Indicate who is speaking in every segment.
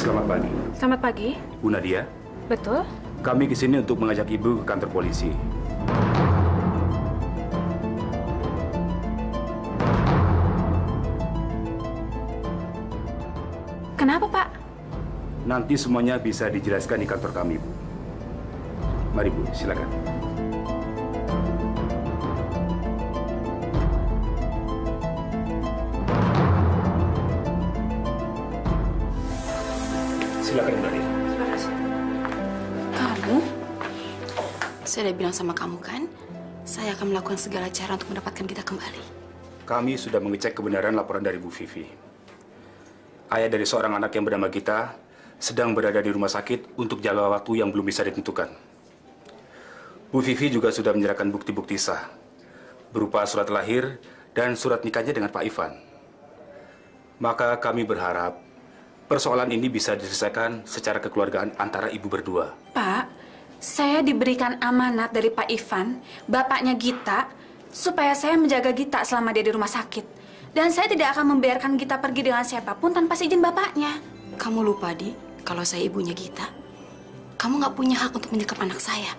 Speaker 1: Selamat pagi.
Speaker 2: Selamat pagi.
Speaker 1: Bu Nadia,
Speaker 2: Betul?
Speaker 1: kami ke sini untuk mengajak Ibu ke kantor polisi.
Speaker 2: Kenapa, Pak?
Speaker 1: Nanti semuanya bisa dijelaskan di kantor kami, Bu. Mari, Bu, silakan. Silakan, Bu Nadia.
Speaker 2: Terima kasih.
Speaker 3: Kamu? Saya udah bilang sama kamu kan, saya akan melakukan segala cara untuk mendapatkan kita kembali.
Speaker 1: Kami sudah mengecek kebenaran laporan dari Bu Vivi. Ayah dari seorang anak yang bernama Gita sedang berada di rumah sakit untuk jangka waktu yang belum bisa ditentukan. Bu Vivi juga sudah menyerahkan bukti-bukti sah, berupa surat lahir dan surat nikahnya dengan Pak Ivan. Maka kami berharap persoalan ini bisa diselesaikan secara kekeluargaan antara ibu berdua.
Speaker 2: Pak, saya diberikan amanat dari Pak Ivan, bapaknya Gita, supaya saya menjaga Gita selama dia di rumah sakit. Dan saya tidak akan membiarkan Gita pergi dengan siapapun tanpa izin bapaknya.
Speaker 3: Kamu lupa, Di, kalau saya ibunya Gita. Kamu nggak punya hak untuk menyekap anak saya.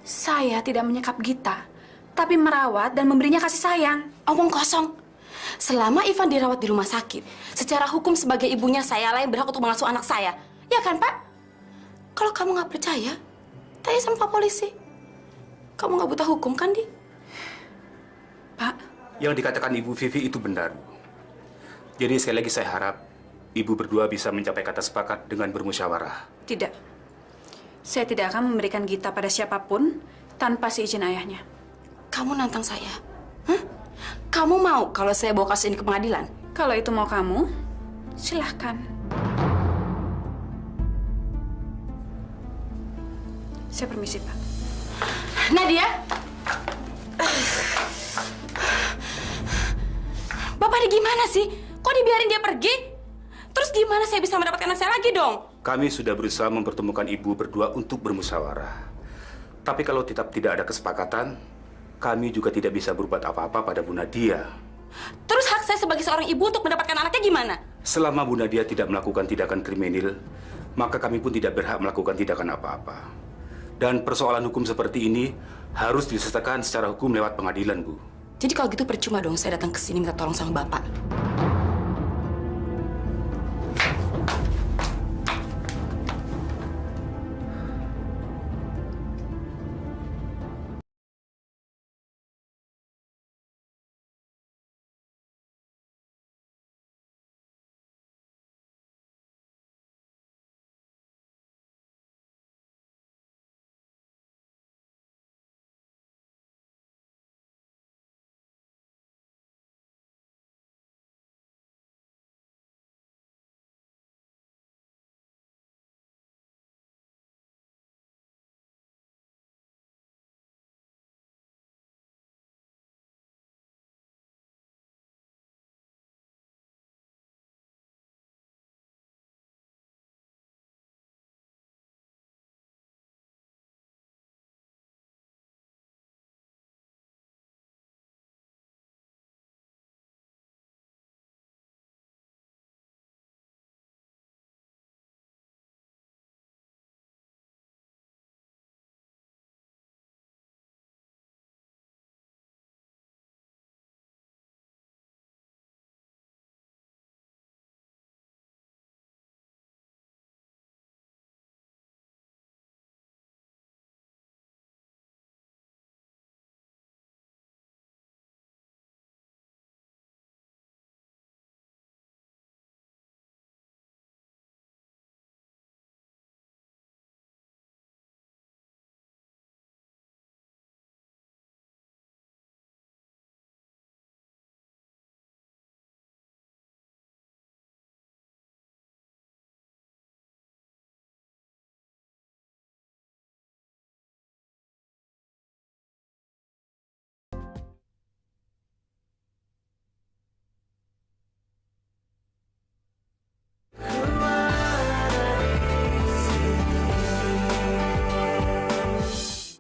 Speaker 2: Saya tidak menyekap Gita, tapi merawat dan memberinya kasih sayang.
Speaker 3: Omong kosong. Selama Ivan dirawat di rumah sakit, secara hukum sebagai ibunya saya lah yang berhak untuk mengasuh anak saya. Ya kan, Pak? Kalau kamu nggak percaya, tanya sama Pak Polisi. Kamu nggak buta hukum kan, Di?
Speaker 2: Pak,
Speaker 1: Yang dikatakan Ibu Vivi itu benar, Bu. Jadi sekali lagi saya harap ibu berdua bisa mencapai kata sepakat dengan bermusyawarah.
Speaker 2: tidak. Saya tidak akan memberikan Gita pada siapapun tanpa seizin ayahnya.
Speaker 3: Kamu nantang saya? Hah? Kamu mau kalau saya bawa kasus ini ke pengadilan?
Speaker 2: Kalau itu mau kamu, silahkan. Saya permisi, Pak.
Speaker 3: Nadia? Bapak ini gimana sih? Kok dibiarin dia pergi? Terus gimana saya bisa mendapatkan anak saya lagi dong?
Speaker 1: Kami sudah berusaha mempertemukan ibu berdua untuk bermusyawarah. Tapi kalau tetap tidak ada kesepakatan, kami juga tidak bisa berbuat apa-apa pada Bu Nadia.
Speaker 3: Terus hak saya sebagai seorang ibu untuk mendapatkan anaknya gimana?
Speaker 1: Selama Bu Nadia tidak melakukan tindakan kriminal, maka kami pun tidak berhak melakukan tindakan apa-apa. Dan persoalan hukum seperti ini harus diselesaikan secara hukum lewat pengadilan, Bu.
Speaker 3: Jadi kalau gitu percuma dong saya datang ke sini minta tolong sama Bapak.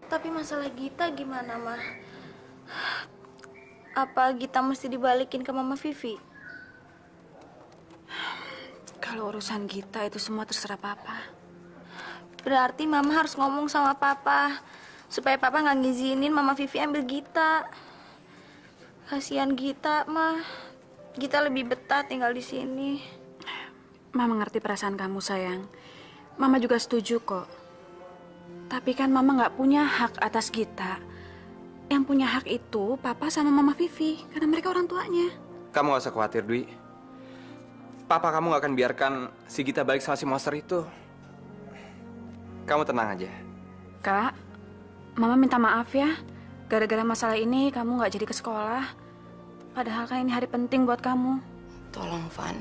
Speaker 4: Tapi masalah Gita gimana, Mah? Apa Gita mesti dibalikin ke Mama Vivi?
Speaker 2: Kalau urusan Gita itu semua terserah Papa.
Speaker 4: Berarti Mama harus ngomong sama Papa supaya Papa nggak ngizinin Mama Vivi ambil Gita. Kasihan Gita, mah. Gita lebih betah tinggal di sini.
Speaker 2: Mama ngerti perasaan kamu, sayang. Mama juga setuju kok. Tapi kan Mama nggak punya hak atas Gita. Yang punya hak itu Papa sama Mama Vivi, karena mereka orang tuanya.
Speaker 5: Kamu gak usah khawatir, Dwi. Papa kamu gak akan biarkan si Gita balik sama si monster itu. Kamu tenang aja.
Speaker 2: Kak, Mama minta maaf ya. Gara-gara masalah ini kamu nggak jadi ke sekolah. Padahal kan ini hari penting buat kamu.
Speaker 3: Tolong, Van.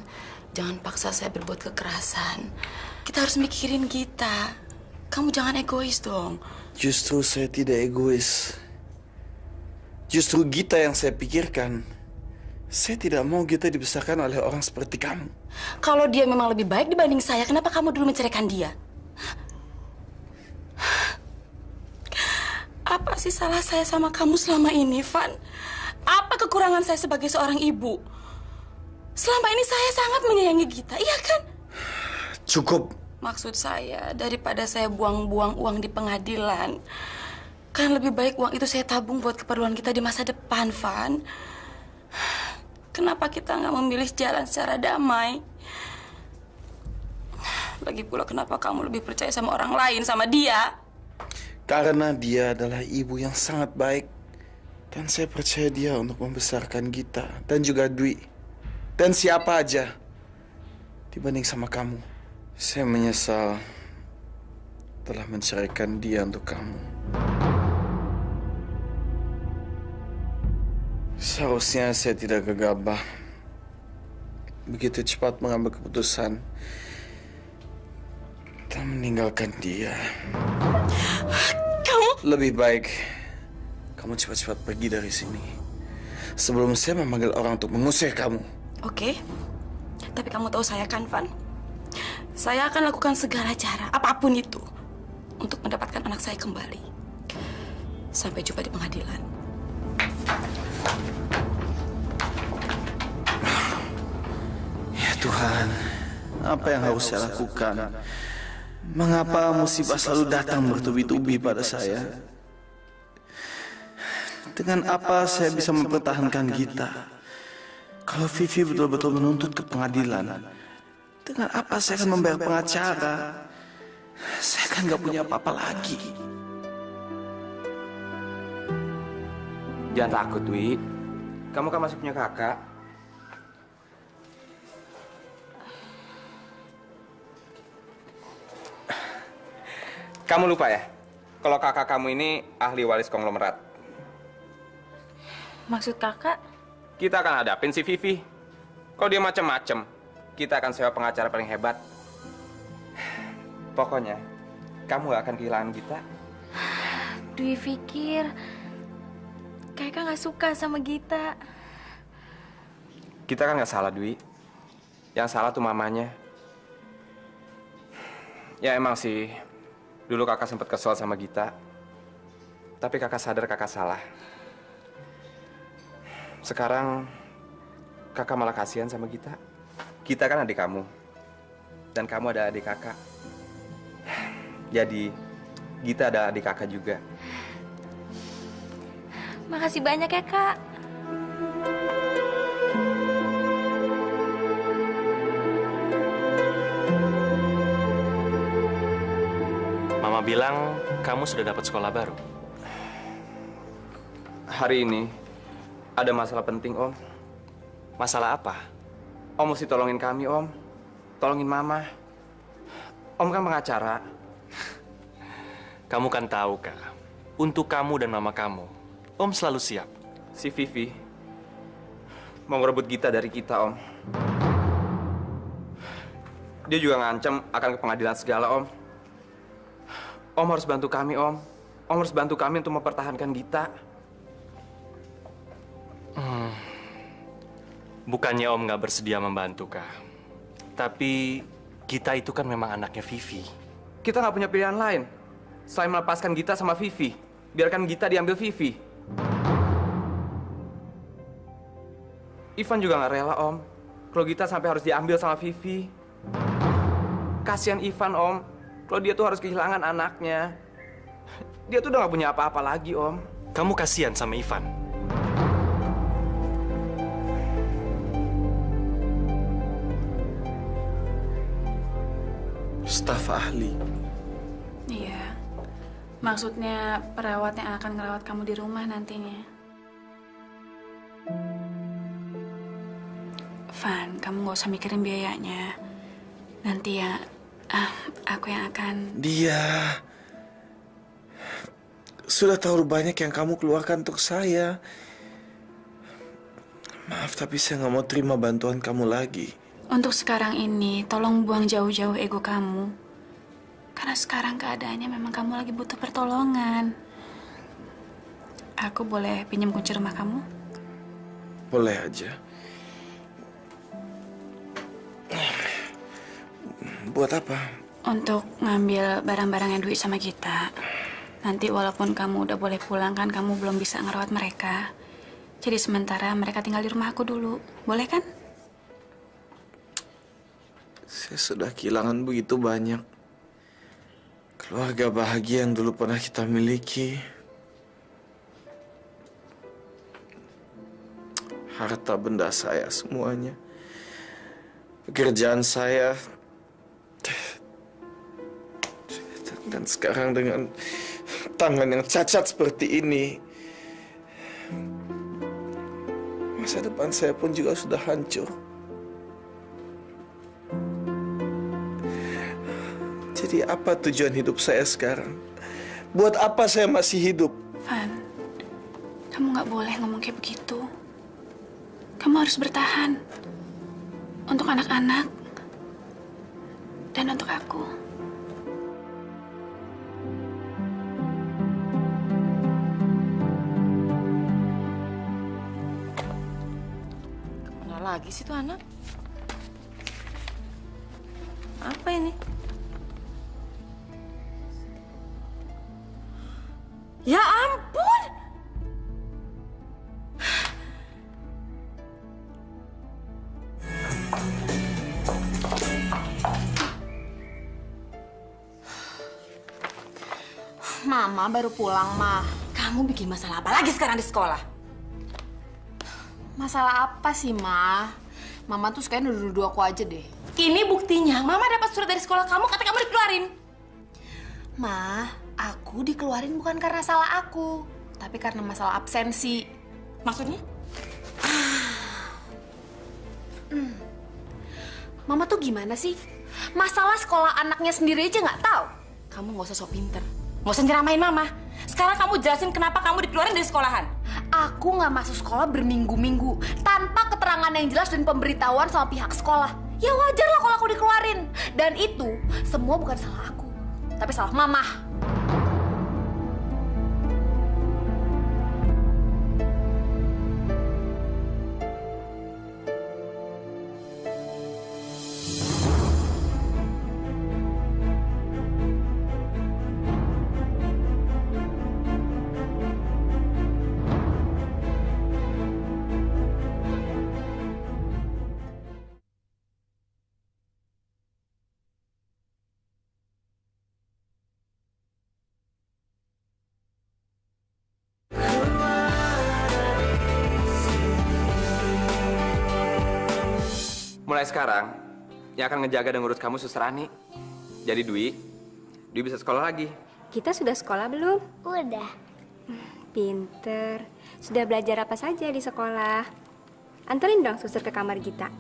Speaker 3: Jangan paksa saya berbuat kekerasan. Kita harus mikirin Gita. Kamu jangan egois dong.
Speaker 6: Justru saya tidak egois. Justru Gita yang saya pikirkan. Saya tidak mau Gita dibesarkan oleh orang seperti kamu.
Speaker 3: Kalau dia memang lebih baik dibanding saya, kenapa kamu dulu menceraikan dia? Apa sih salah saya sama kamu selama ini, Van? Apa kekurangan saya sebagai seorang ibu? Selama ini saya sangat menyayangi Gita, iya kan?
Speaker 6: Cukup.
Speaker 3: Maksud saya, daripada saya buang-buang uang di pengadilan, kan lebih baik uang itu saya tabung buat keperluan kita di masa depan, Van. Kenapa kita nggak memilih jalan secara damai? Lagi pula kenapa kamu lebih percaya sama orang lain, sama dia?
Speaker 6: Karena dia adalah ibu yang sangat baik. Dan saya percaya dia untuk membesarkan Gita. Dan juga Dwi. Dan siapa aja. Dibanding sama kamu. Saya menyesal telah menceraikan dia untuk kamu. Seharusnya saya tidak gegabah. Begitu cepat mengambil keputusan. Dan meninggalkan dia. Lebih baik kamu cepat-cepat pergi dari sini sebelum saya memanggil orang untuk mengusir kamu.
Speaker 3: Oke. Tapi kamu tahu saya kan, Van? Saya akan lakukan segala cara, apapun itu, untuk mendapatkan anak saya kembali. Sampai jumpa di pengadilan.
Speaker 6: Ya Tuhan, apa yang harus saya lakukan? Mengapa musibah selalu datang bertubi-tubi pada saya? Dengan apa saya bisa mempertahankan Gita? Kalau Vivi betul-betul menuntut ke pengadilan, dengan apa saya akan membayar pengacara? Saya kan gak punya apa-apa lagi.
Speaker 5: Jangan takut, Dwi. Kamu kan masih punya kakak. Kamu lupa ya? Kalau kakak kamu ini ahli waris konglomerat.
Speaker 4: Maksud kakak?
Speaker 5: Kita akan hadapin si Vivi. Kalau dia macem-macem, kita akan sewa pengacara paling hebat. Pokoknya, kamu gak akan kehilangan kita.
Speaker 4: Dwi pikir kakak nggak suka sama Gita.
Speaker 5: Kita kan gak salah, Dwi. Yang salah tuh mamanya. Ya emang sih, dulu kakak sempat kesel sama Gita. Tapi kakak sadar kakak salah. Sekarang kakak malah kasihan sama Gita. Gita kan adik kamu. Dan kamu ada adik kakak. Jadi, Gita ada adik kakak juga.
Speaker 4: Makasih banyak ya, Kak.
Speaker 7: Mama bilang kamu sudah dapat sekolah baru.
Speaker 5: Hari ini ada masalah penting, Om.
Speaker 7: Masalah apa?
Speaker 5: Om mesti tolongin kami, Om. Tolongin Mama. Om kan pengacara.
Speaker 7: Kamu kan tahu, Kak. Untuk kamu dan mama kamu, Om selalu siap.
Speaker 5: Si Vivi mau ngerebut Gita dari kita, Om. Dia juga ngancem akan ke pengadilan segala, Om. Om harus bantu kami, Om. Om harus bantu kami untuk mempertahankan Gita.
Speaker 7: Bukannya Om nggak bersedia membantu, Kak. Tapi Gita itu kan memang anaknya Vivi.
Speaker 5: Kita nggak punya pilihan lain selain melepaskan Gita sama Vivi. Biarkan Gita diambil Vivi. Ivan juga nggak rela, Om. Kalau Gita sampai harus diambil sama Vivi. Kasihan Ivan, Om. Kalau dia tuh harus kehilangan anaknya. Dia tuh udah gak punya apa-apa lagi, Om.
Speaker 7: Kamu kasihan sama Ivan.
Speaker 6: Staf ahli.
Speaker 2: Iya. Maksudnya perawat yang akan ngerawat kamu di rumah nantinya. Van, kamu nggak usah mikirin biayanya. Nanti ya, aku yang akan...
Speaker 6: Dia sudah terlalu banyak yang kamu keluarkan untuk saya. Maaf, tapi saya nggak mau terima bantuan kamu lagi.
Speaker 2: Untuk sekarang ini, tolong buang jauh-jauh ego kamu. Karena sekarang keadaannya memang kamu lagi butuh pertolongan. Aku boleh pinjam kunci rumah kamu?
Speaker 6: Boleh aja. Buat apa?
Speaker 2: Untuk ngambil barang-barangnya Dwi sama Gita. Nanti walaupun kamu udah boleh pulang kan, kamu belum bisa ngerawat mereka. Jadi sementara mereka tinggal di rumah aku dulu. Boleh kan?
Speaker 6: Saya sudah kehilangan begitu banyak. Keluarga bahagia yang dulu pernah kita miliki. Harta benda saya semuanya. Pekerjaan saya. Dan sekarang dengan tangan yang cacat seperti ini, masa depan saya pun juga sudah hancur. Jadi apa tujuan hidup saya sekarang? Buat apa saya masih hidup?
Speaker 2: Van, kamu nggak boleh ngomong kayak begitu. Kamu harus bertahan. Untuk anak-anak. Dan untuk aku.
Speaker 3: Mana lagi sih tuh anak? Apa ini? Ya ampun!
Speaker 8: Mama baru pulang, Ma.
Speaker 3: Kamu bikin masalah apa lagi sekarang di sekolah?
Speaker 8: Masalah apa sih, Ma? Mama tuh sekalian nuduh-nuduh aku aja deh.
Speaker 3: Ini buktinya, Mama dapat surat dari sekolah kamu, kata kamu dikeluarin.
Speaker 8: Ma, aku dikeluarin bukan karena salah aku, tapi karena masalah absensi.
Speaker 3: Maksudnya?
Speaker 8: Mama tuh gimana sih? Masalah sekolah anaknya sendiri aja nggak tahu.
Speaker 3: Kamu nggak usah sok pinter. Nggak usah nyeramain Mama. Sekarang kamu jelasin kenapa kamu dikeluarin dari sekolahan.
Speaker 8: Aku nggak masuk sekolah berminggu-minggu tanpa keterangan yang jelas dan pemberitahuan sama pihak sekolah. Ya wajar lah kalau aku dikeluarin. Dan itu semua bukan salah aku, tapi salah Mama.
Speaker 5: Mulai sekarang, yang akan ngejaga dan ngurus kamu Suster Ani. Jadi Dwi bisa sekolah lagi.
Speaker 9: Kita sudah sekolah belum?
Speaker 10: Udah.
Speaker 9: Pinter. Sudah belajar apa saja di sekolah? Anterin dong suster ke kamar Gita.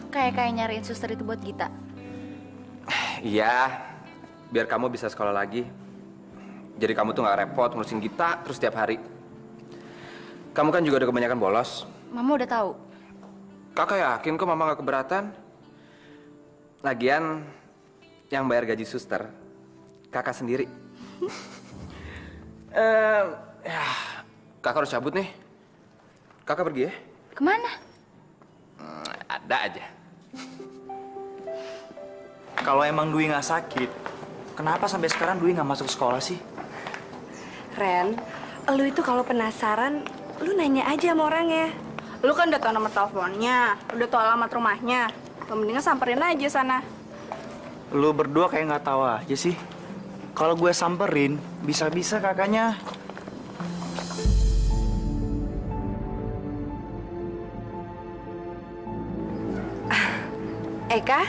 Speaker 4: Kayak nyariin suster itu buat Gita.
Speaker 5: Iya, biar kamu bisa sekolah lagi. Jadi kamu tuh nggak repot ngurusin Gita terus tiap hari. Kamu kan juga udah kebanyakan bolos.
Speaker 4: Mama udah tahu.
Speaker 5: Kakak yakin kok Mama nggak keberatan. Lagian yang bayar gaji suster kakak sendiri. Ya, kakak harus cabut nih. Kakak pergi ya?
Speaker 4: Kemana?
Speaker 5: Ada aja.
Speaker 11: Kalau emang Dwi nggak sakit, kenapa sampai sekarang Dwi nggak masuk sekolah sih?
Speaker 9: Ren, lu itu kalau penasaran
Speaker 10: lu nanya aja sama orangnya. Lu kan udah tau nomor teleponnya, udah tau alamat rumahnya. Lu mendingan samperin aja sana.
Speaker 11: Lu berdua kayak nggak tahu aja sih. Kalau gue samperin, bisa-bisa kakaknya.
Speaker 10: Eka?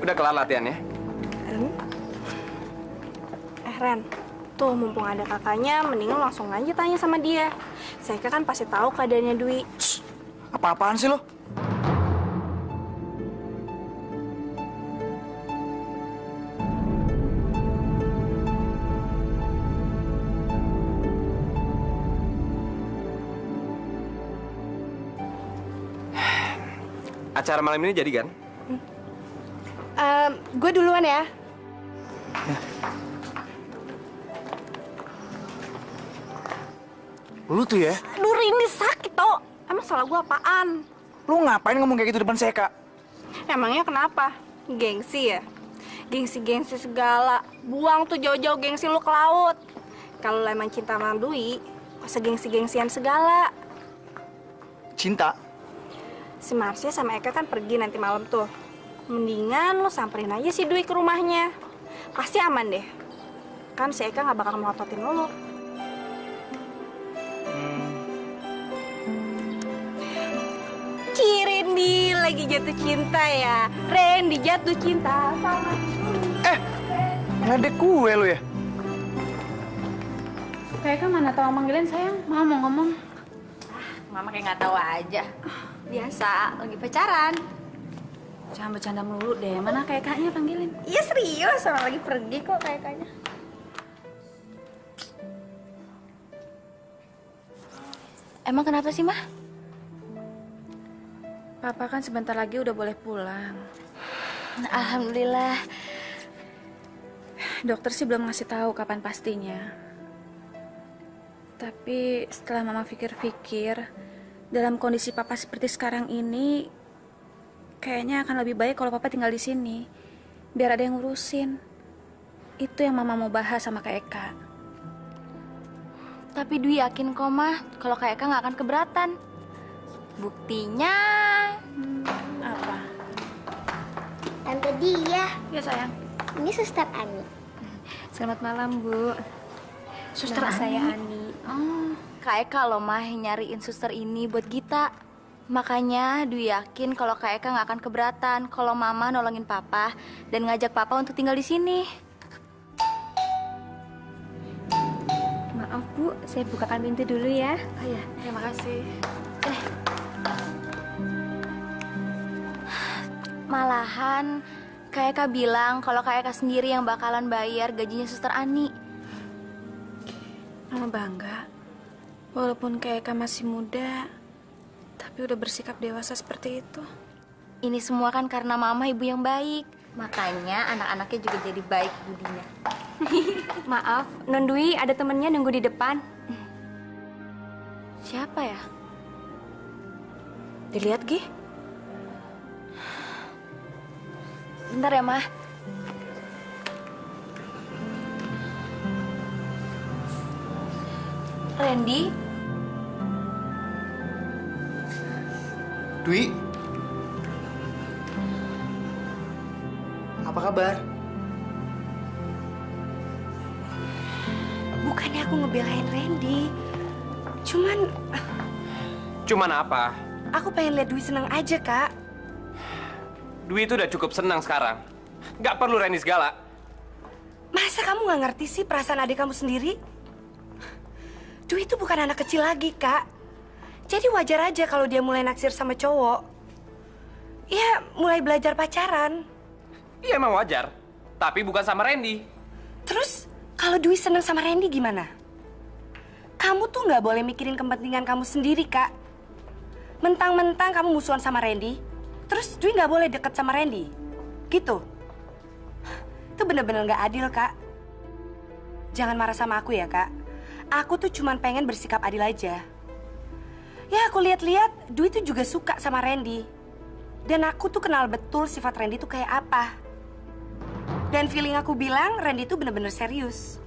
Speaker 5: Udah kelar latihannya?
Speaker 10: Ren, tuh mumpung ada kakaknya, mendingan langsung aja tanya sama dia. Saya kan pasti tahu keadaannya Dwi.
Speaker 11: Apa-apaan sih lo?
Speaker 5: Acara malam ini jadi kan?
Speaker 10: Gue duluan ya.
Speaker 11: Lu tuh ya?
Speaker 10: Aduh, ini sakit tau. Emang salah gue apaan?
Speaker 11: Lu ngapain ngomong kayak gitu depan Seka?
Speaker 10: Emangnya kenapa? Gengsi ya? Gengsi-gengsi segala. Buang tuh jauh-jauh gengsi lu ke laut. Kalau lu emang cinta sama Dwi, gak usah gengsi-gengsian segala.
Speaker 11: Cinta?
Speaker 10: Si Marsha sama Eka kan pergi nanti malam tuh. Mendingan lu samperin aja si Dwi ke rumahnya. Pasti aman deh. Kan si Eka gak bakal melototin lu. Randy lagi jatuh cinta ya. Randy jatuh cinta sama
Speaker 11: ngeledek gue lu ya?
Speaker 2: Kayak mana tahu manggilin sayang? Mama mau ngomong.
Speaker 8: Mama kayak nggak tahu aja. Biasa, lagi pacaran.
Speaker 2: Jangan bercanda melulu deh. Mana kayak kaknya panggilin?
Speaker 8: Iya serius, sama lagi pergi kok kayaknya.
Speaker 4: Emang kenapa sih, Mah?
Speaker 2: Papa kan sebentar lagi udah boleh pulang.
Speaker 4: Alhamdulillah.
Speaker 2: Dokter sih belum ngasih tahu kapan pastinya. Tapi setelah Mama pikir-pikir, dalam kondisi Papa seperti sekarang ini, kayaknya akan lebih baik kalau Papa tinggal di sini, biar ada yang ngurusin. Itu yang Mama mau bahas sama Kak Eka.
Speaker 4: Tapi Dwi yakin kok, Mah, kalau Kak Eka nggak akan keberatan. Buktinya...
Speaker 2: Apa?
Speaker 12: Tante Dia.
Speaker 2: Ya sayang.
Speaker 12: Ini Suster Ani.
Speaker 9: Selamat malam, Bu.
Speaker 4: Suster
Speaker 9: Nama
Speaker 4: Ani.
Speaker 9: saya Ani.
Speaker 4: Oh, Kak Eka loh, Mah, yang nyariin suster ini buat Gita. Makanya Dwi yakin kalau Kak Eka nggak akan keberatan kalau Mama nolongin Papa dan ngajak Papa untuk tinggal di sini.
Speaker 9: Maaf, Bu. Saya bukakan pintu dulu ya.
Speaker 2: Oh ya, terima kasih.
Speaker 4: Malahan Kak Eka bilang kalau Kak Eka sendiri yang bakalan bayar gajinya Suster Ani.
Speaker 2: Mama bangga. Walaupun Kak Eka masih muda, tapi udah bersikap dewasa seperti itu.
Speaker 4: Ini semua kan karena Mama ibu yang baik. Makanya anak-anaknya juga jadi baik budinya.
Speaker 9: Maaf, Non Dwi ada temennya nunggu di depan.
Speaker 4: Siapa ya?
Speaker 2: Dilihat, Gi.
Speaker 4: Bentar ya, Mah. Randy?
Speaker 11: Dwi? Apa kabar?
Speaker 10: Bukannya aku ngebelain Randy.
Speaker 5: Cuman apa?
Speaker 10: Aku pengen lihat Dwi seneng aja, Kak.
Speaker 5: Dwi itu udah cukup senang sekarang. Nggak perlu Randy segala.
Speaker 10: Masa kamu nggak ngerti sih perasaan adik kamu sendiri? Dwi itu bukan anak kecil lagi, Kak. Jadi wajar aja kalau dia mulai naksir sama cowok. Ya, mulai belajar pacaran.
Speaker 5: Iya emang wajar. Tapi bukan sama Randy.
Speaker 10: Terus, kalau Dwi seneng sama Randy gimana? Kamu tuh nggak boleh mikirin kepentingan kamu sendiri, Kak. Mentang-mentang kamu musuhan sama Randy, terus Dwi nggak boleh deket sama Randy. Gitu. Itu bener-bener nggak adil, Kak. Jangan marah sama aku ya, Kak. Aku tuh cuman pengen bersikap adil aja. Ya, aku lihat-lihat Dwi tuh juga suka sama Randy. Dan aku tuh kenal betul sifat Randy tuh kayak apa. Dan feeling aku bilang Randy tuh bener-bener serius.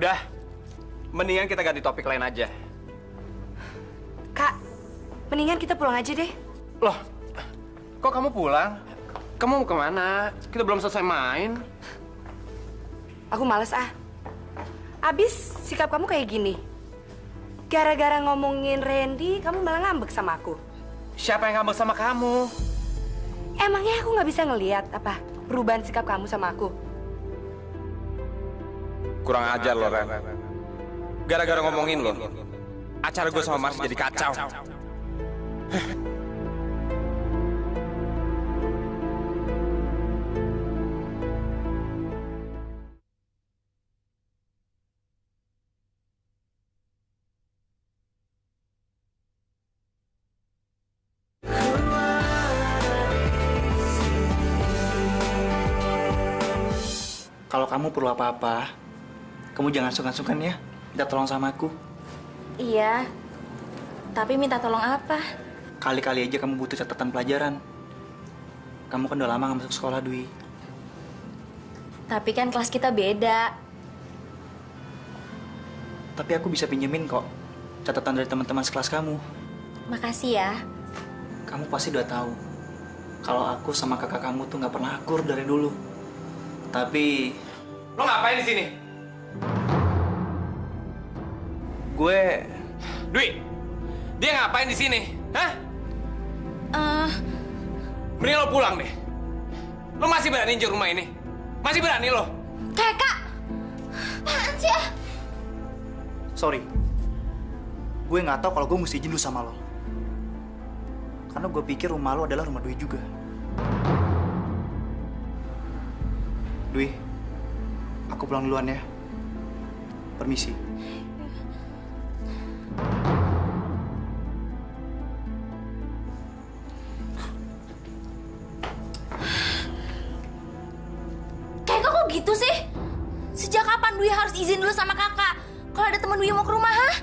Speaker 5: Udah, mendingan kita ganti topik lain aja.
Speaker 10: Kak, mendingan kita pulang aja deh.
Speaker 5: Loh, kok kamu pulang? Kamu mau kemana? Kita belum selesai main.
Speaker 10: Aku males ah. Abis sikap kamu kayak gini. Gara-gara ngomongin Randy, kamu malah ngambek sama aku.
Speaker 5: Siapa yang ngambek sama kamu?
Speaker 10: Emangnya aku nggak bisa ngelihat apa perubahan sikap kamu sama aku?
Speaker 5: Kurang ajar lo, Ren. Gara-gara ngomongin lo, acara gue sama Mars jadi kacau.
Speaker 11: Kalau kamu perlu apa-apa, kamu jangan sungkan-sungkan ya. Minta tolong sama aku.
Speaker 4: Iya, tapi minta tolong apa?
Speaker 11: Kali-kali aja kamu butuh catatan pelajaran. Kamu kan udah lama gak masuk sekolah, Dwi.
Speaker 4: Tapi kan kelas kita beda.
Speaker 11: Tapi aku bisa pinjemin kok catatan dari teman-teman sekelas kamu.
Speaker 4: Makasih ya.
Speaker 11: Kamu pasti udah tahu kalau aku sama kakak kamu tuh nggak pernah akur dari dulu. Tapi
Speaker 5: lo ngapain di sini?
Speaker 11: gue,
Speaker 5: Dwi, dia ngapain di sini? Hah? Mending lo pulang deh. Lo masih berani injek rumah ini? Masih berani lo?
Speaker 4: Kak, apaan sih ya?
Speaker 11: sorry, gue nggak tahu kalau gue mesti izin dulu sama lo. Karena gue pikir rumah lo adalah rumah Dwi juga. Dwi, aku pulang duluan ya. Permisi.
Speaker 4: Kakak kok gitu sih? Sejak kapan Dwi harus izin dulu sama kakak? Kalau ada teman Dwi mau ke rumah, hah?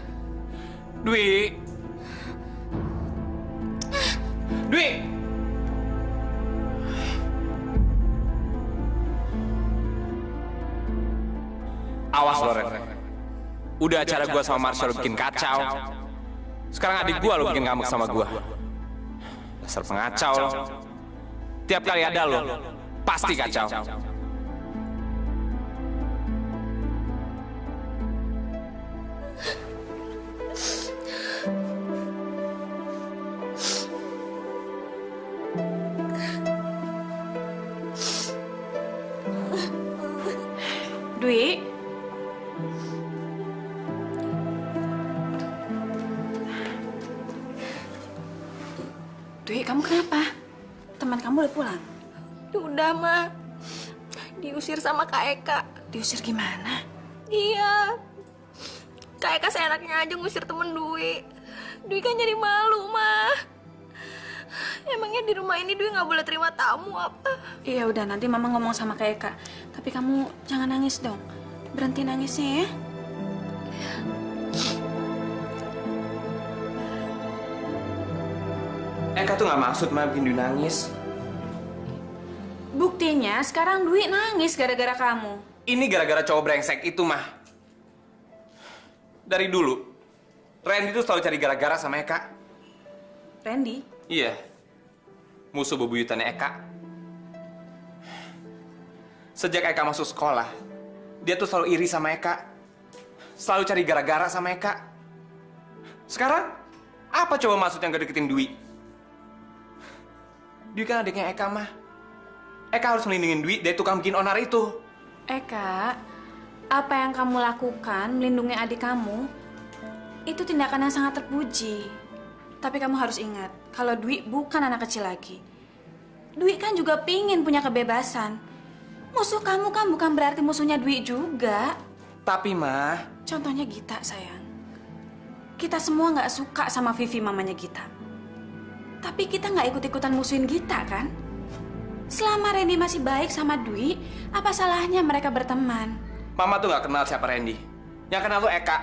Speaker 5: Dwi! Dwi! Awas lo, Ren. Udah acara gua sama Marshall bikin kacau. Sekarang adik gua lo bikin ngambek sama gua. Dasar pengacau lo. Tiap kali ada lo, pasti kacau.
Speaker 2: Dwi, Dwi, kamu kenapa? Teman kamu udah pulang?
Speaker 4: Udah, Ma. Diusir sama Kak Eka.
Speaker 2: Diusir gimana?
Speaker 4: Iya. Kak Eka seenaknya aja ngusir temen Dwi. Dwi kan jadi malu, Ma. Emangnya di rumah ini Dwi nggak boleh terima tamu apa?
Speaker 2: Iya udah, nanti Mama ngomong sama Kak Eka. Tapi kamu jangan nangis dong. Berhenti nangisnya ya.
Speaker 5: Eka tuh nggak maksud mah bikin Dwi nangis.
Speaker 2: Buktinya sekarang Dwi nangis gara-gara kamu.
Speaker 5: Ini gara-gara cowok brengsek itu mah. Dari dulu, Randy tuh selalu cari gara-gara sama Eka.
Speaker 2: Randy?
Speaker 5: Iya, musuh bebuyutannya Eka. Sejak Eka masuk sekolah, dia tuh selalu iri sama Eka. Selalu cari gara-gara sama Eka. Sekarang, apa coba maksud yang gak deketin Dwi? Dwi kan adiknya Eka mah. Eka harus melindungi Dwi dari tukang bikin onar itu.
Speaker 2: Eka, apa yang kamu lakukan melindungi adik kamu, itu tindakan yang sangat terpuji. Tapi kamu harus ingat, kalau Dwi bukan anak kecil lagi. Dwi kan juga pingin punya kebebasan. Musuh kamu kan bukan berarti musuhnya Dwi juga.
Speaker 5: Tapi, mah...
Speaker 2: Contohnya Gita, sayang. Kita semua nggak suka sama Vivi, mamanya Gita. Tapi kita nggak ikut-ikutan musuhin Gita, kan? Selama Randy masih baik sama Dwi, apa salahnya mereka berteman?
Speaker 5: Mama tuh nggak kenal siapa Randy. Yang kenal tuh Eka.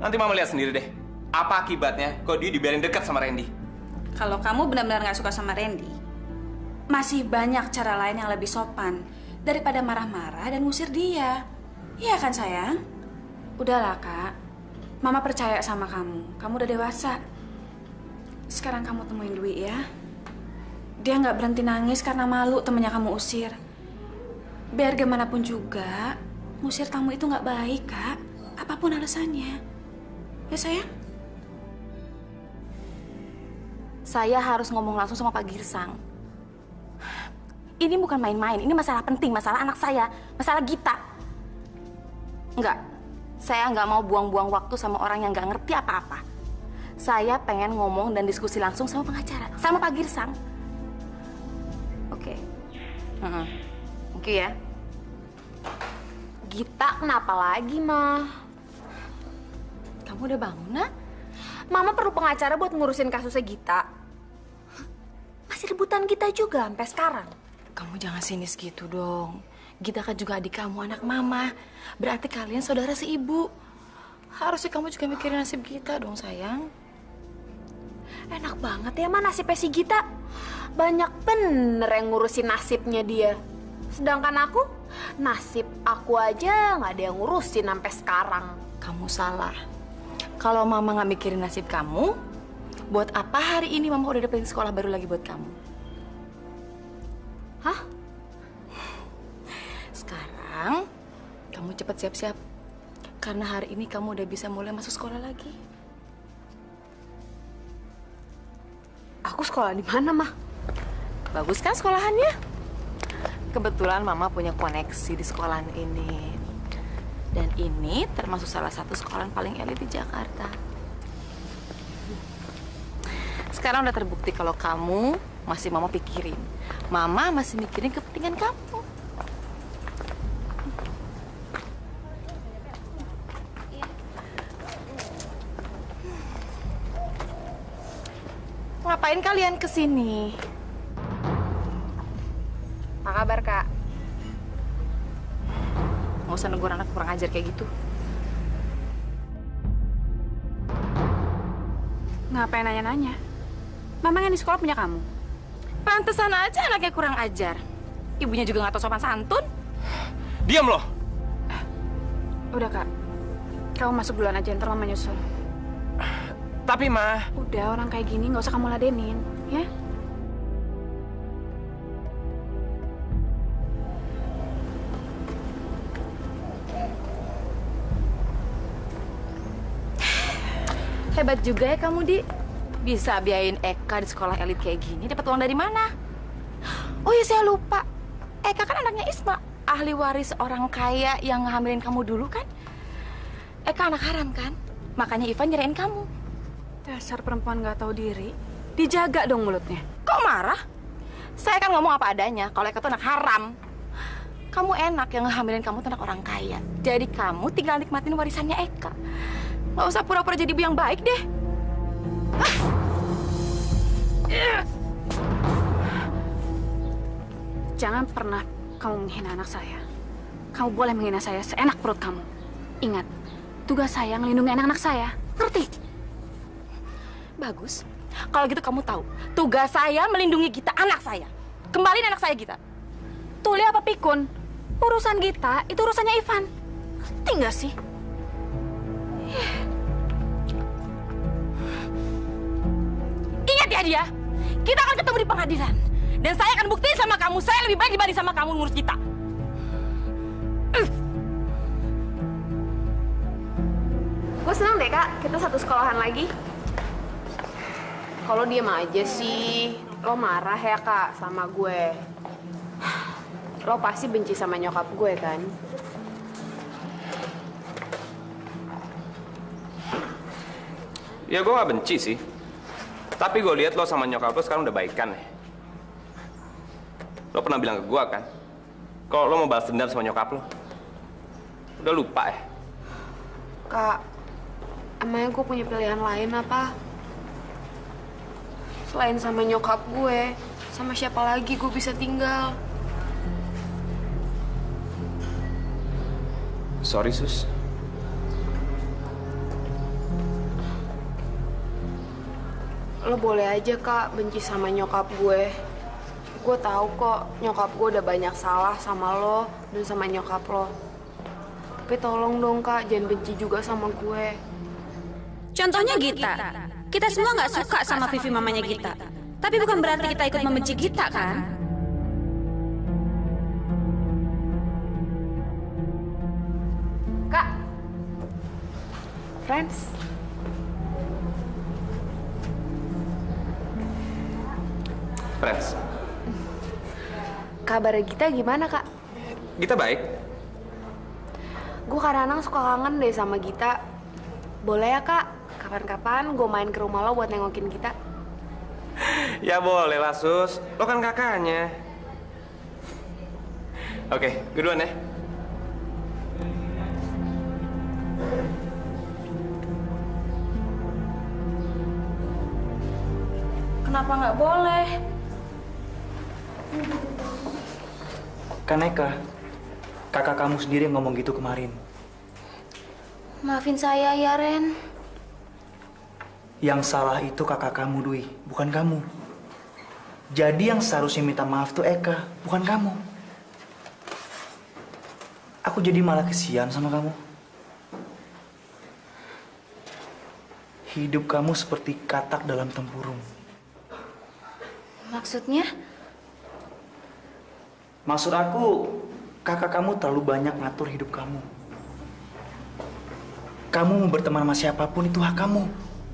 Speaker 5: Nanti Mama lihat sendiri deh. Apa akibatnya kalau Dwi dibiarin dekat sama Randy?
Speaker 2: Kalau kamu benar-benar nggak suka sama Randy, masih banyak cara lain yang lebih sopan daripada marah-marah dan ngusir dia. Iya kan sayang? Udahlah kak, mama percaya sama kamu. Kamu udah dewasa. Sekarang kamu temuin Dwi ya. Dia nggak berhenti nangis karena malu temennya kamu usir. Biar gimana pun juga, ngusir tamu itu nggak baik kak. Apapun alasannya. Ya sayang?
Speaker 3: Saya harus ngomong langsung sama Pak Girsang. Ini bukan main-main, ini masalah penting, masalah anak saya, masalah Gita. Enggak, saya nggak mau buang-buang waktu sama orang yang nggak ngerti apa-apa. Saya pengen ngomong dan diskusi langsung sama pengacara, sama Pak Girsang. Oke. Thank you ya.
Speaker 8: Gita kenapa lagi, Ma?
Speaker 3: Kamu udah bangun, Nak?
Speaker 8: Mama perlu pengacara buat ngurusin kasusnya Gita. Masih rebutan Gita juga sampai sekarang.
Speaker 3: Kamu jangan sinis gitu dong. Gita kan juga adik kamu, anak mama. Berarti kalian saudara seibu. Harusnya kamu juga mikirin nasib Gita dong, sayang.
Speaker 8: Enak banget ya, Ma, nasibnya si Gita. Banyak bener yang ngurusin nasibnya dia. Sedangkan aku, nasib aku aja nggak ada yang ngurusin sampai sekarang.
Speaker 3: Kamu salah. Kalau mama nggak mikirin nasib kamu, buat apa hari ini mama udah dapetin sekolah baru lagi buat kamu?
Speaker 8: Hah?
Speaker 3: Sekarang, kamu cepat siap-siap. Karena hari ini kamu udah bisa mulai masuk sekolah lagi.
Speaker 8: Aku sekolah di mana, Ma?
Speaker 3: Bagus kan sekolahannya? Kebetulan mama punya koneksi di sekolahan ini. Dan ini termasuk salah satu sekolahan paling elit di Jakarta. Sekarang udah terbukti kalau kamu masih mama pikirin. Mama masih mikirin kepentingan kamu. Ngapain kalian kesini?
Speaker 8: Apa kabar, Kak?
Speaker 3: Nggak usah negur anak kurang ajar kayak gitu.
Speaker 2: Ngapain nanya-nanya? Mama kan di sekolah punya kamu.
Speaker 3: Pantesan aja anaknya kurang ajar. Ibunya juga nggak tahu sopan santun.
Speaker 5: Diam loh.
Speaker 2: Udah kak, kamu masuk duluan aja, ntar mama nyusul.
Speaker 5: Tapi Ma,
Speaker 2: udah orang kayak gini nggak usah kamu ladenin, ya?
Speaker 3: Hebat juga ya kamu, Di. Bisa biayain Eka di sekolah elit kayak gini. Dapat uang dari mana? Oh iya, saya lupa. Eka kan anaknya Isma, ahli waris orang kaya yang ngehamilin kamu dulu kan? Eka anak haram kan? Makanya Ivan nyerain kamu.
Speaker 2: Dasar perempuan nggak tahu diri. Dijaga dong mulutnya.
Speaker 3: Kok marah? Saya kan ngomong apa adanya. Kalau Eka tuh anak haram. Kamu enak yang ngehamilin kamu tuh anak orang kaya. Jadi kamu tinggal nikmatin warisannya Eka. Nggak usah pura-pura jadi ibu yang baik deh.
Speaker 2: Jangan pernah kamu menghina anak saya. Kamu boleh menghina saya seenak perut kamu. Ingat, tugas saya melindungi anak-anak saya. Ngerti?
Speaker 3: Bagus. Kalau gitu kamu tahu, tugas saya melindungi Gita, anak saya. Kembaliin anak saya, Gita.
Speaker 2: Tuli apa pikun? Urusan Gita, itu urusannya Ivan. Ngerti nggak sih?
Speaker 3: Ingat ya dia, kita akan ketemu di pengadilan. Dan saya akan buktiin sama kamu, saya lebih baik dibanding sama kamu ngurus kita.
Speaker 8: Gue senang deh, Kak. Kita satu sekolahan lagi. Kalau diem aja sih, lo marah ya, Kak, sama gue. Lo pasti benci sama nyokap gue, kan?
Speaker 5: ya gue gak benci sih. Tapi gue lihat lo sama nyokap lo sekarang udah baikan ya. Lo pernah bilang ke gue kan, kalau lo mau balas dendam sama nyokap lo. Udah lupa ya?
Speaker 8: Kak, emangnya gue punya pilihan lain apa? Selain sama nyokap gue, sama siapa lagi gue bisa tinggal?
Speaker 5: Sorry, Sus.
Speaker 8: Lo boleh aja, Kak, benci sama nyokap gue. Gue tahu kok nyokap gue udah banyak salah sama lo dan sama nyokap lo. Tapi tolong dong Kak, jangan benci juga sama gue.
Speaker 2: Contohnya Gita. Kita semua nggak suka sama Vivi mamanya Gita. Tapi bukan berarti kita ikut membenci Gita, kan?
Speaker 8: Kak. Friends.
Speaker 5: Friends.
Speaker 8: Kabar Gita gimana, Kak?
Speaker 5: Gita baik.
Speaker 8: Gue kadang-kadang suka kangen deh sama Gita. Boleh ya, Kak? Kapan-kapan gue main ke rumah lo buat nengokin Gita.
Speaker 5: Ya boleh lah, Sus. Lo kan kakaknya. Oke, gue duluan ya.
Speaker 4: Kenapa nggak boleh?
Speaker 11: Kan Eka, kakak kamu sendiri yang ngomong gitu kemarin.
Speaker 4: Maafin saya ya, Ren.
Speaker 11: Yang salah itu kakak kamu, Dwi, bukan kamu. Jadi yang seharusnya minta maaf tuh Eka, bukan kamu. Aku jadi malah kesian sama kamu. Hidup kamu seperti katak dalam tempurung.
Speaker 4: Maksudnya?
Speaker 11: Maksud aku, kakak kamu terlalu banyak ngatur hidup kamu. Kamu mau berteman sama siapapun itu hak kamu.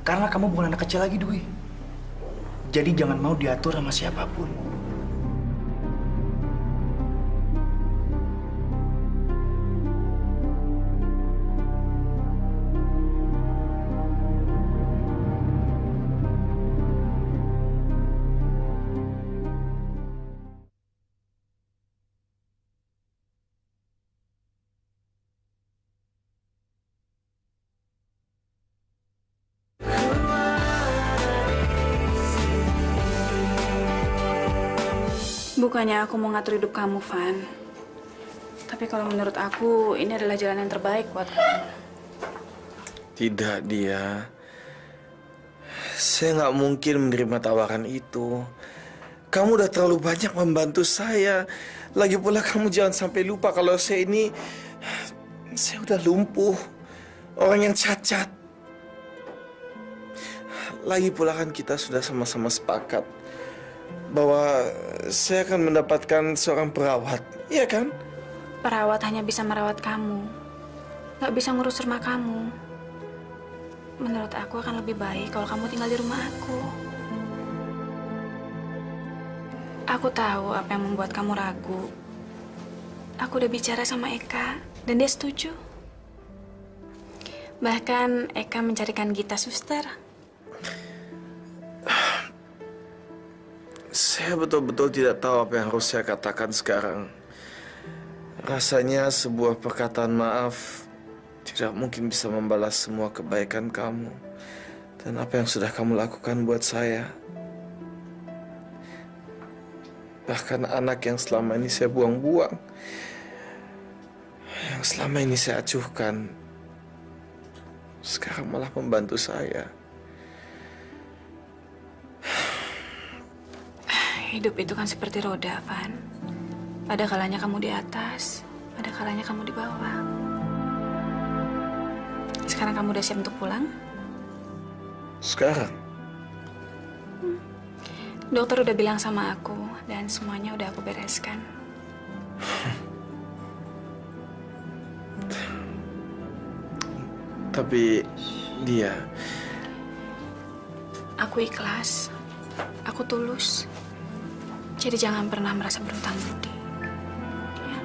Speaker 11: Karena kamu bukan anak kecil lagi, Dwi. Jadi jangan mau diatur sama siapapun.
Speaker 2: Bukannya aku mau ngatur hidup kamu, Van. Tapi kalau menurut aku, ini adalah jalan yang terbaik buat kamu.
Speaker 6: Tidak, dia. Saya nggak mungkin menerima tawaran itu. Kamu udah terlalu banyak membantu saya. Lagi pula kamu jangan sampai lupa kalau saya udah lumpuh. Orang yang cacat. Lagi pula kan kita sudah sama-sama sepakat bahwa saya akan mendapatkan seorang perawat, iya kan?
Speaker 2: Perawat hanya bisa merawat kamu, nggak bisa ngurus rumah kamu. Menurut aku akan lebih baik kalau kamu tinggal di rumah aku. Aku tahu apa yang membuat kamu ragu. Aku udah bicara sama Eka, dan dia setuju. Bahkan Eka mencarikan Gita suster.
Speaker 6: Saya betul-betul tidak tahu apa yang harus saya katakan sekarang. Rasanya sebuah perkataan maaf tidak mungkin bisa membalas semua kebaikan kamu dan apa yang sudah kamu lakukan buat saya. Bahkan anak yang selama ini saya buang-buang, yang selama ini saya acuhkan, sekarang malah membantu saya.
Speaker 2: Hidup itu kan seperti roda, Van. Ada kalanya kamu di atas, ada kalanya kamu di bawah. Sekarang kamu udah siap untuk pulang?
Speaker 6: Sekarang?
Speaker 2: Dokter udah bilang sama aku, dan semuanya udah aku bereskan.
Speaker 6: Tapi dia...
Speaker 2: Aku ikhlas, aku tulus. Jadi jangan pernah merasa berhutang budi. Ya.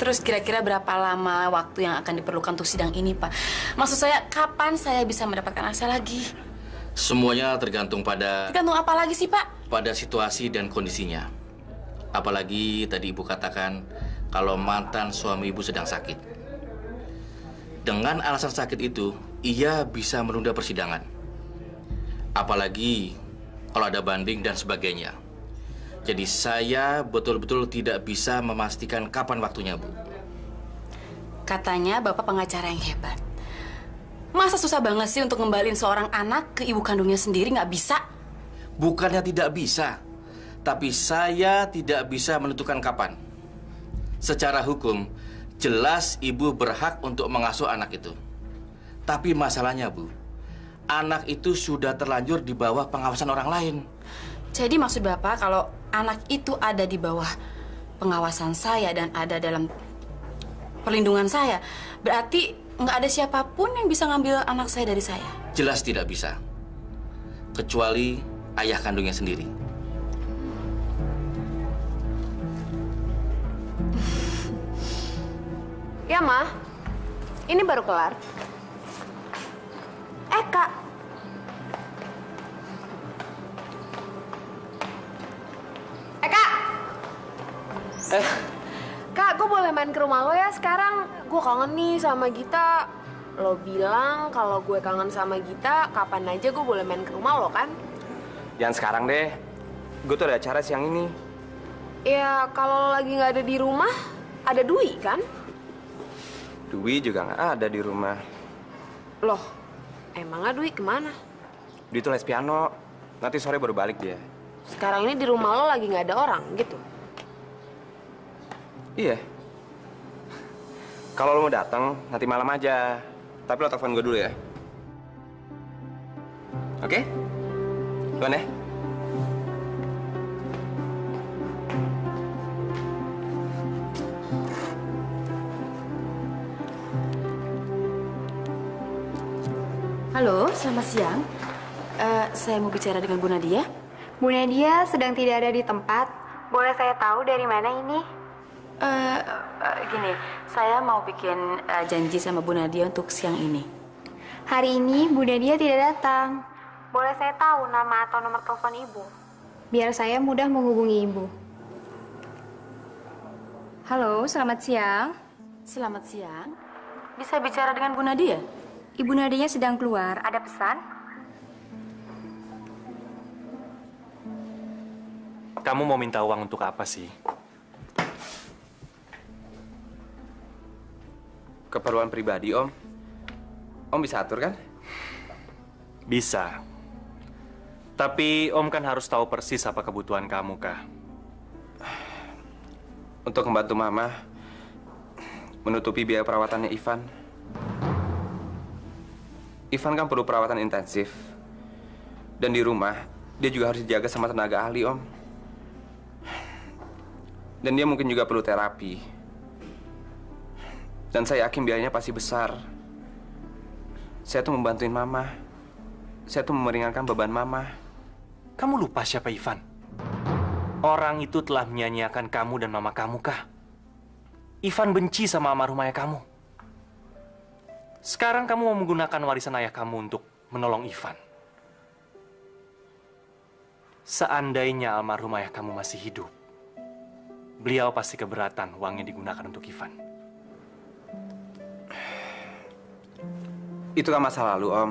Speaker 3: Terus kira-kira berapa lama waktu yang akan diperlukan untuk sidang ini, Pak? Maksud saya, kapan saya bisa mendapatkan aksa lagi?
Speaker 13: Semuanya tergantung pada...
Speaker 3: Tergantung apa lagi sih, Pak?
Speaker 13: Pada situasi dan kondisinya. Apalagi tadi Ibu katakan kalau mantan suami Ibu sedang sakit. Dengan alasan sakit itu, ia bisa menunda persidangan. Apalagi kalau ada banding dan sebagainya. Jadi saya betul-betul tidak bisa memastikan kapan waktunya, Bu.
Speaker 3: Katanya Bapak pengacara yang hebat. Masa susah banget sih untuk ngembalin seorang anak ke ibu kandungnya sendiri, nggak bisa?
Speaker 13: Bukannya tidak bisa, tapi saya tidak bisa menentukan kapan. Secara hukum, jelas ibu berhak untuk mengasuh anak itu. Tapi masalahnya, Bu, anak itu sudah terlanjur di bawah pengawasan orang lain.
Speaker 3: Jadi maksud Bapak kalau anak itu ada di bawah pengawasan saya dan ada dalam perlindungan saya, berarti nggak ada siapapun yang bisa ngambil anak saya dari saya?
Speaker 13: Jelas tidak bisa. Kecuali ayah kandungnya sendiri.
Speaker 8: Ya, Ma. Ini baru kelar. Kak. Kak! Kak, gue boleh main ke rumah lo ya sekarang? Gue kangen nih sama Gita. Lo bilang kalau gue kangen sama Gita, kapan aja gue boleh main ke rumah lo kan?
Speaker 5: Jangan sekarang deh. Gue tuh ada acara siang ini.
Speaker 8: Ya, kalau lo lagi nggak ada di rumah, ada Dwi kan?
Speaker 5: Dwi juga nggak ada di rumah.
Speaker 8: Loh, emangnya Dwi kemana?
Speaker 5: Dwi tuh les piano. Nanti sore baru balik dia.
Speaker 8: Sekarang ini di rumah lo lagi nggak ada orang gitu?
Speaker 5: Iya. Kalau lo mau datang, nanti malam aja. Tapi lo telepon gue dulu ya. Oke? Duluan ya.
Speaker 3: Halo, selamat siang. Saya mau bicara dengan Bu Nadia.
Speaker 9: Bu Nadia sedang tidak ada di tempat. Boleh saya tahu dari mana ini?
Speaker 3: Gini, saya mau bikin janji sama Bu Nadia untuk siang ini.
Speaker 9: Hari ini Bu Nadia tidak datang. Boleh saya tahu nama atau nomor telepon Ibu? Biar saya mudah menghubungi Ibu. Halo, selamat siang.
Speaker 3: Selamat siang. Bisa bicara dengan Bu Nadia?
Speaker 9: Ibu Nadianya sedang keluar. Ada pesan?
Speaker 7: Kamu mau minta uang untuk apa sih?
Speaker 5: Keperluan pribadi, Om. Om bisa atur kan?
Speaker 7: Bisa. Tapi Om kan harus tahu persis apa kebutuhan kamu, Kak.
Speaker 5: Untuk membantu Mama menutupi biaya perawatannya Ivan. Ivan kan perlu perawatan intensif. Dan di rumah, dia juga harus dijaga sama tenaga ahli, Om. Dan dia mungkin juga perlu terapi. Dan saya yakin biayanya pasti besar. Saya tuh membantuin Mama. Saya tuh meringankan beban Mama.
Speaker 7: Kamu lupa siapa Ivan? Orang itu telah menyanyiakan kamu dan Mama kamu, Kak. Ivan benci sama almarhum ayah kamu. Sekarang kamu mau menggunakan warisan ayah kamu untuk menolong Ivan. Seandainya almarhum ayah kamu masih hidup, beliau pasti keberatan uangnya digunakan untuk Ivan.
Speaker 5: Itu kan masa lalu, Om.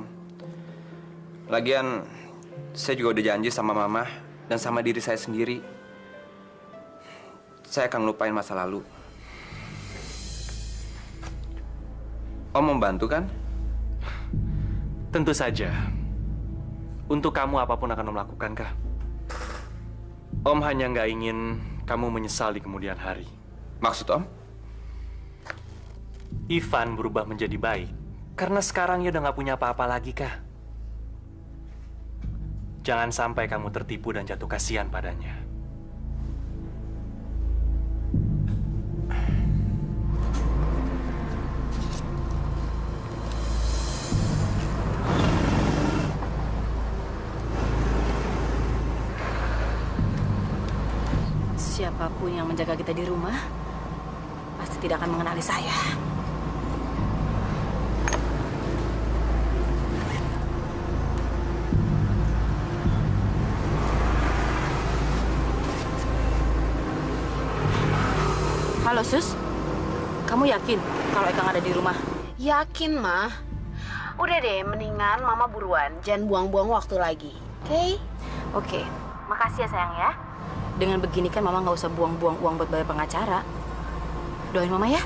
Speaker 5: Lagian, saya juga udah janji sama Mama dan sama diri saya sendiri. Saya akan lupain masa lalu. Om membantu kan?
Speaker 7: Tentu saja. Untuk kamu apapun akan Om lakukan, Kak. Om hanya nggak ingin kamu menyesal di kemudian hari.
Speaker 5: Maksud Om?
Speaker 7: Ivan berubah menjadi baik karena sekarang dia udah nggak punya apa-apa lagi, Kak. Jangan sampai kamu tertipu dan jatuh kasihan padanya.
Speaker 3: Siapapun yang menjaga kita di rumah pasti tidak akan mengenali saya. Halo, Sus. Kamu yakin kalau Ekang ada di rumah?
Speaker 8: Yakin, Mah. Udah deh, mendingan Mama buruan. Jangan buang-buang waktu lagi. Oke?
Speaker 3: Oke. Makasih ya, sayang ya. Dengan begini kan Mama nggak usah buang-buang uang buat bayar pengacara. Doain Mama ya.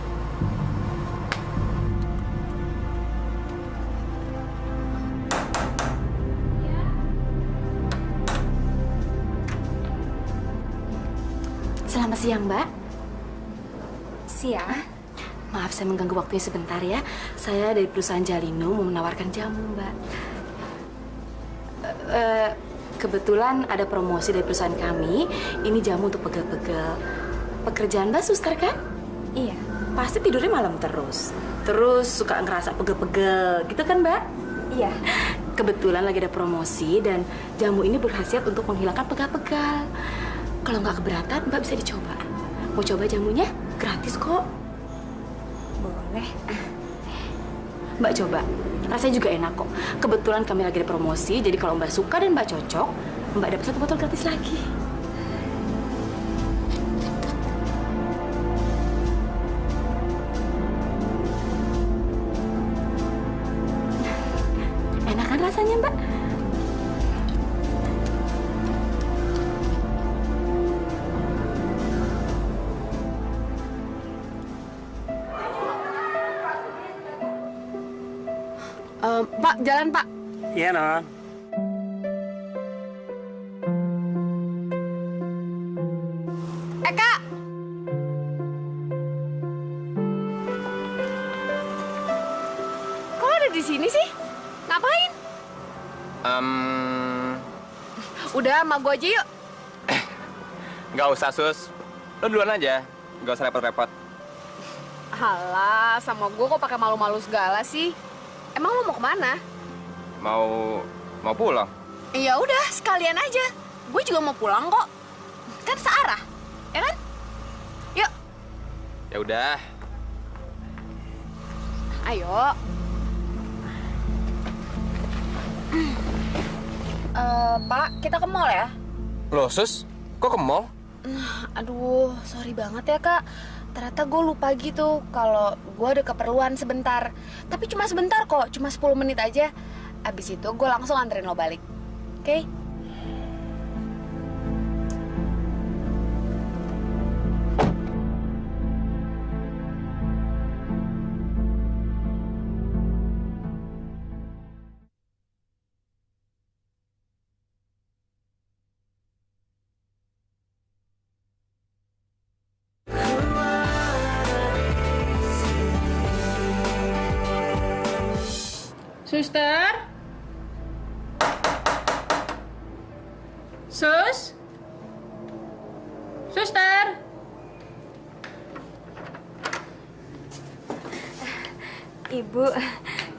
Speaker 3: Selamat siang, Mbak. Makasih ya. Maaf saya mengganggu waktunya sebentar ya. Saya dari perusahaan Jalino mau menawarkan jamu, Mbak. Kebetulan ada promosi dari perusahaan kami. Ini jamu untuk pegel-pegel. Pekerjaan Mbak suster kan? Iya. Pasti tidurnya malam terus. Terus suka ngerasa pegel-pegel gitu kan, Mbak? Iya. Kebetulan lagi ada promosi dan jamu ini berkhasiat untuk menghilangkan pegal-pegal. Kalau nggak keberatan, Mbak bisa dicoba. Mau coba jamunya? Gratis kok. Boleh. Mbak coba. Rasanya juga enak kok. Kebetulan kami lagi ada promosi, jadi kalau Mbak suka dan Mbak cocok, Mbak dapat 1 botol gratis lagi. Enak kan rasanya, Mbak?
Speaker 8: Pak, jalan Pak.
Speaker 7: Iya, Non.
Speaker 8: Kak. Kok ada di sini sih? Ngapain? Udah, sama gue aja yuk.
Speaker 5: Nggak usah, Sus. Lo duluan aja. Nggak usah repot-repot.
Speaker 8: Halah, sama gue kok pakai malu-malu segala sih? Emang lo mau kemana?
Speaker 5: Mau pulang.
Speaker 8: Ya udah, sekalian aja. Gue juga mau pulang kok. Kan searah, ya kan? Yuk.
Speaker 5: Ya udah.
Speaker 8: Ayo. Pak, kita ke mall ya?
Speaker 5: Loh, Sus? Kok ke mall?
Speaker 8: Aduh, sorry banget ya, Kak. Ternyata gue lupa gitu kalau gue ada keperluan sebentar. Tapi cuma sebentar kok, cuma 10 menit aja. Abis itu gue langsung anterin lo balik. Oke?
Speaker 2: Suster? Sus? Suster?
Speaker 10: Ibu,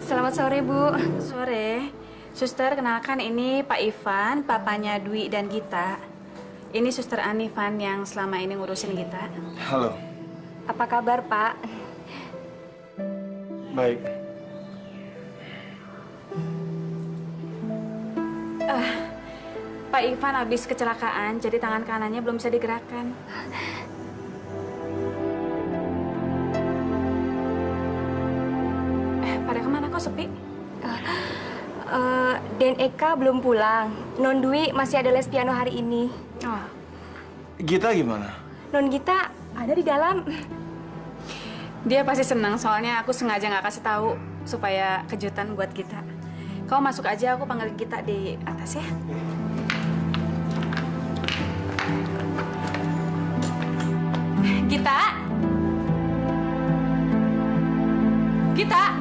Speaker 10: selamat sore, Bu.
Speaker 2: Sore. Suster, kenalkan ini Pak Ivan, papanya Dwi dan Gita. Ini Suster Anifan yang selama ini ngurusin Gita.
Speaker 6: Halo.
Speaker 10: Apa kabar, Pak?
Speaker 6: Baik.
Speaker 2: Pak Ivan habis kecelakaan, jadi tangan kanannya belum bisa digerakkan. Pada kemana kok sepi?
Speaker 10: Dan Eka belum pulang. Non Dwi masih ada les piano hari ini.
Speaker 2: Oh.
Speaker 6: Gita gimana?
Speaker 10: Non Gita ada di dalam.
Speaker 2: Dia pasti senang, soalnya aku sengaja nggak kasih tahu supaya kejutan buat Gita. Kau masuk aja, aku panggil Gita di atas ya. Gita? Gita?